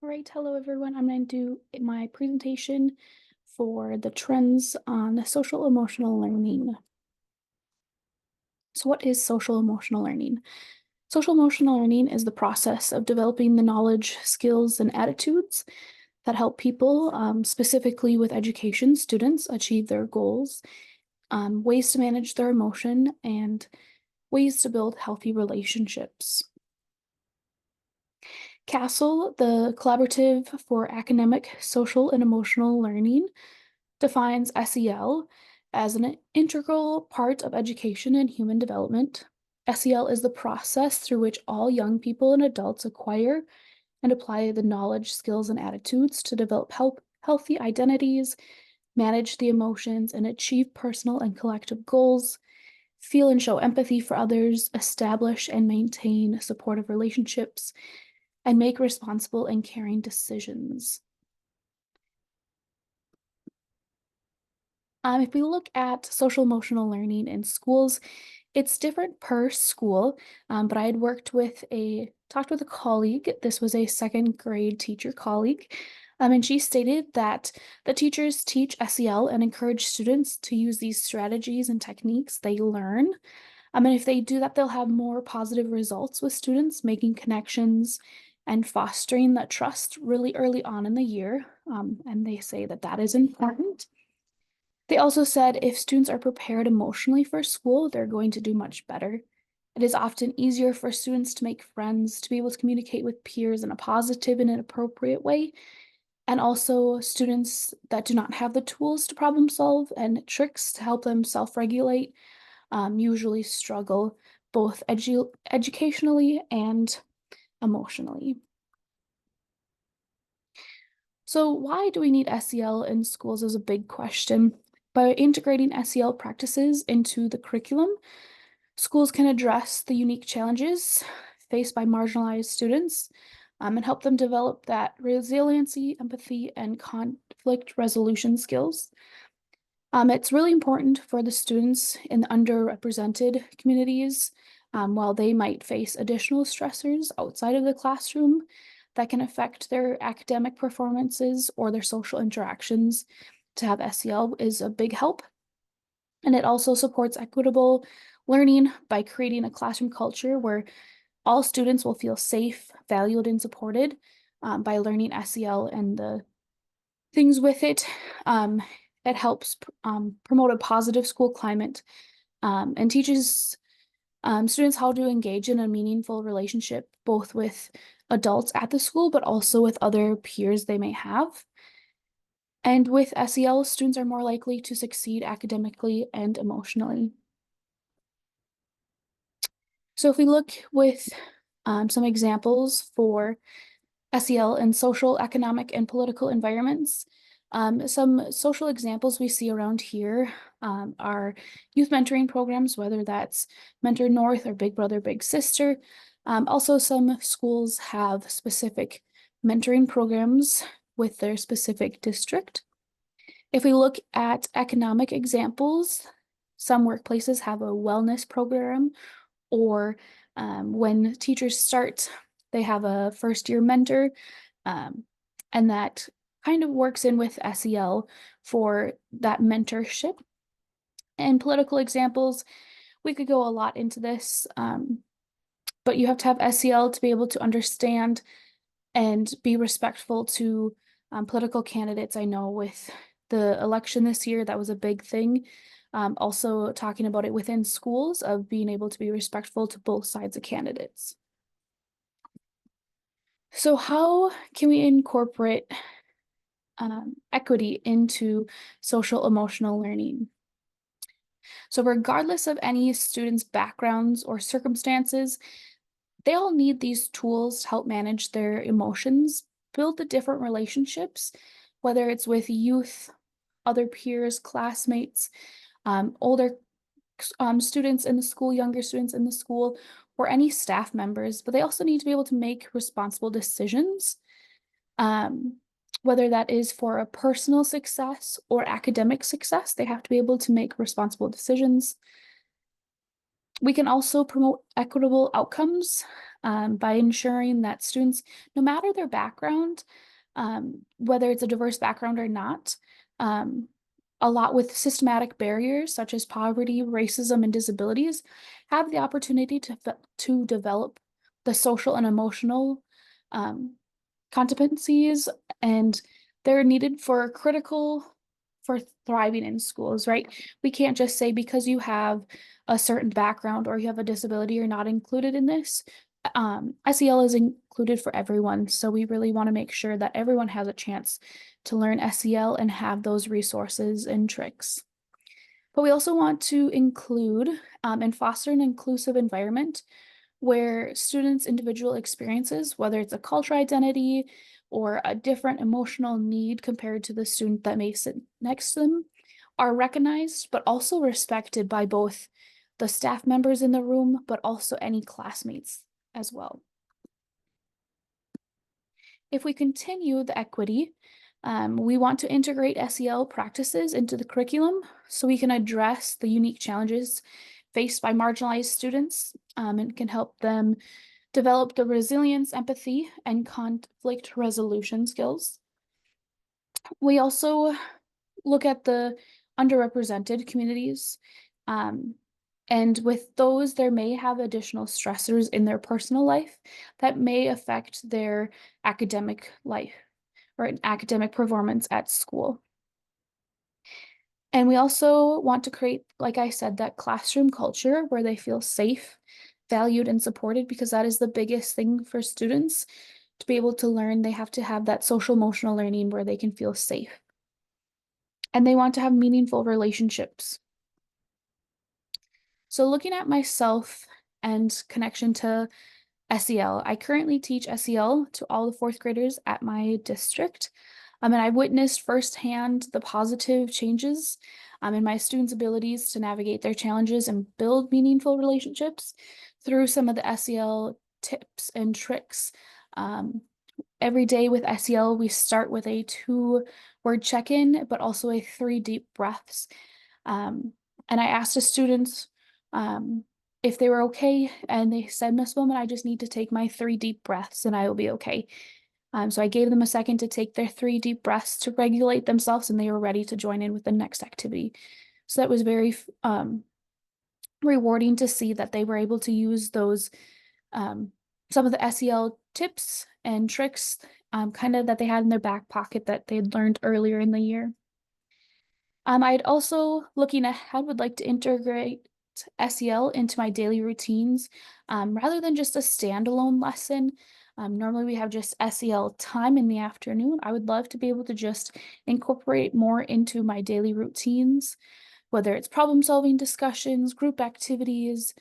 All right, hello everyone. I'm going to do my presentation for the trends on social emotional learning. So what is social emotional learning? Social emotional learning is the process of developing the knowledge, skills, and attitudes that help people, specifically with education, students achieve their goals, ways to manage their emotion, and ways to build healthy relationships. CASEL, the Collaborative for Academic, Social, and Emotional Learning, defines SEL as an integral part of education and human development. SEL is the process through which all young people and adults acquire and apply the knowledge, skills, and attitudes to develop healthy identities, manage the emotions, and achieve personal and collective goals, feel and show empathy for others, establish and maintain supportive relationships, and make responsible and caring decisions. If we look at social emotional learning in schools, it's different per school, but I had talked with a colleague. This was a second grade teacher colleague, and she stated that the teachers teach SEL and encourage students to use these strategies and techniques they learn. And if they do that, they'll have more positive results with students, making connections and fostering that trust really early on in the year. And they say that that is important. They also said if students are prepared emotionally for school, they're going to do much better. It is often easier for students to make friends, to be able to communicate with peers in a positive and an appropriate way. And also students that do not have the tools to problem solve and tricks to help them self-regulate usually struggle both educationally and emotionally. So why do we need SEL in schools is a big question. By integrating SEL practices into the curriculum, schools can address the unique challenges faced by marginalized students and help them develop that resiliency, empathy, and conflict resolution skills. It's really important for the students in the underrepresented communities, while they might face additional stressors outside of the classroom that can affect their academic performances or their social interactions. To have SEL is a big help. And it also supports equitable learning by creating a classroom culture where all students will feel safe, valued, and supported by learning SEL and the things with it. It helps promote a positive school climate and teaches students how to engage in a meaningful relationship, both with adults at the school, but also with other peers they may have. And with SEL, students are more likely to succeed academically and emotionally. So if we look with some examples for SEL in social, economic, and political environments, some social examples we see around here are youth mentoring programs, whether that's Mentor North or Big Brother, Big Sister. Also, some schools have specific mentoring programs with their specific district. If we look at economic examples, some workplaces have a wellness program, or when teachers start, they have a first-year mentor, and that kind of works in with SEL for that mentorship. And political examples, we could go a lot into this, but you have to have SEL to be able to understand and be respectful to political candidates. I know with the election this year, that was a big thing. Also talking about it within schools of being able to be respectful to both sides of candidates. So how can we incorporate equity into social emotional learning? So regardless of any student's backgrounds or circumstances, they all need these tools to help manage their emotions, build the different relationships, whether it's with youth, other peers, classmates, older students in the school, younger students in the school, or any staff members, but they also need to be able to make responsible decisions, whether that is for a personal success or academic success. They have to be able to make responsible decisions. We can also promote equitable outcomes by ensuring that students, no matter their background, whether it's a diverse background or not, um, a lot with systematic barriers such as poverty, racism, and disabilities, have the opportunity to develop the social and emotional um, competencies, and they're needed for thriving in schools, right? We can't just say because you have a certain background or you have a disability, you're not included in this. SEL is included for everyone, so we really want to make sure that everyone has a chance to learn SEL and have those resources and tricks. But we also want to include and foster an inclusive environment where students' individual experiences, whether it's a cultural identity or a different emotional need compared to the student that may sit next to them, are recognized but also respected by both the staff members in the room, but also any classmates as well. If we continue the equity, we want to integrate SEL practices into the curriculum so we can address the unique challenges faced by marginalized students and can help them develop the resilience, empathy, and conflict resolution skills. We also look at the underrepresented communities. And with those, there may have additional stressors in their personal life that may affect their academic life or academic performance at school. And we also want to create, like I said, that classroom culture where they feel safe, valued, and supported, because that is the biggest thing for students to be able to learn. They have to have that social emotional learning where they can feel safe. And they want to have meaningful relationships. So looking at myself and connection to SEL, I currently teach SEL to all the fourth graders at my district. And I witnessed firsthand the positive changes in my students' abilities to navigate their challenges and build meaningful relationships through some of the SEL tips and tricks. Every day with SEL, we start with a 2-word check-in, but also a 3 deep breaths. And I asked the students if they were okay, and they said, "Miss Bowman, I just need to take my 3 deep breaths and I will be okay." So I gave them a second to take their 3 deep breaths to regulate themselves, and they were ready to join in with the next activity. So that was very rewarding to see that they were able to use those some of the SEL tips and tricks kind of that they had in their back pocket that they'd learned earlier in the year. I'd also, looking ahead, would like to integrate SEL into my daily routines rather than just a standalone lesson. Normally we have just SEL time in the afternoon. I would love to be able to just incorporate more into my daily routines, whether it's problem solving discussions, group activities,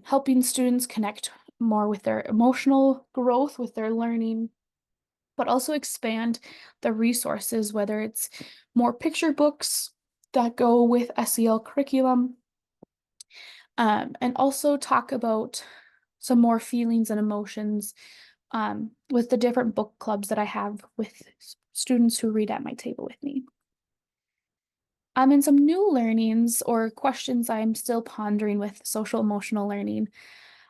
helping students connect more with their emotional growth, with their learning, but also expand the resources, whether it's more picture books that go with SEL curriculum, and also talk about some more feelings and emotions with the different book clubs that I have with students who read at my table with me. And some new learnings or questions I'm still pondering with social emotional learning.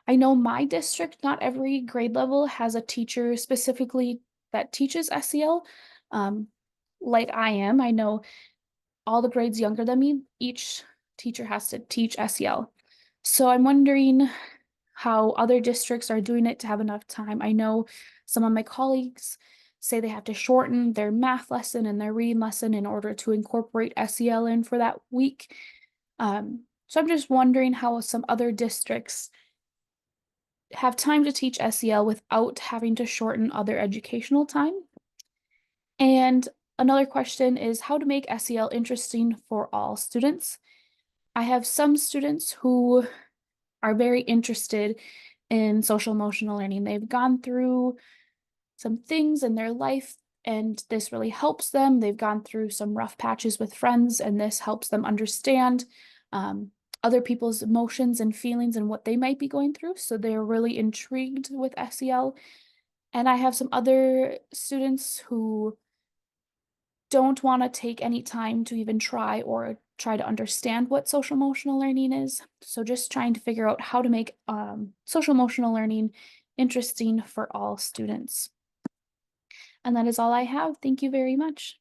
I know my district, not every grade level has a teacher specifically that teaches SEL. Like I am, I know all the grades younger than me, each teacher has to teach SEL. So I'm wondering how other districts are doing it to have enough time. I know some of my colleagues say they have to shorten their math lesson and their reading lesson in order to incorporate SEL in for that week. So I'm just wondering how some other districts have time to teach SEL without having to shorten other educational time. And another question is how to make SEL interesting for all students. I have some students who are very interested in social emotional learning. They've gone through some things in their life and this really helps them. They've gone through some rough patches with friends and this helps them understand other people's emotions and feelings and what they might be going through. So they're really intrigued with SEL. And I have some other students who don't want to take any time to even try or try to understand what social emotional learning is. So just trying to figure out how to make social emotional learning interesting for all students. And that is all I have. Thank you very much.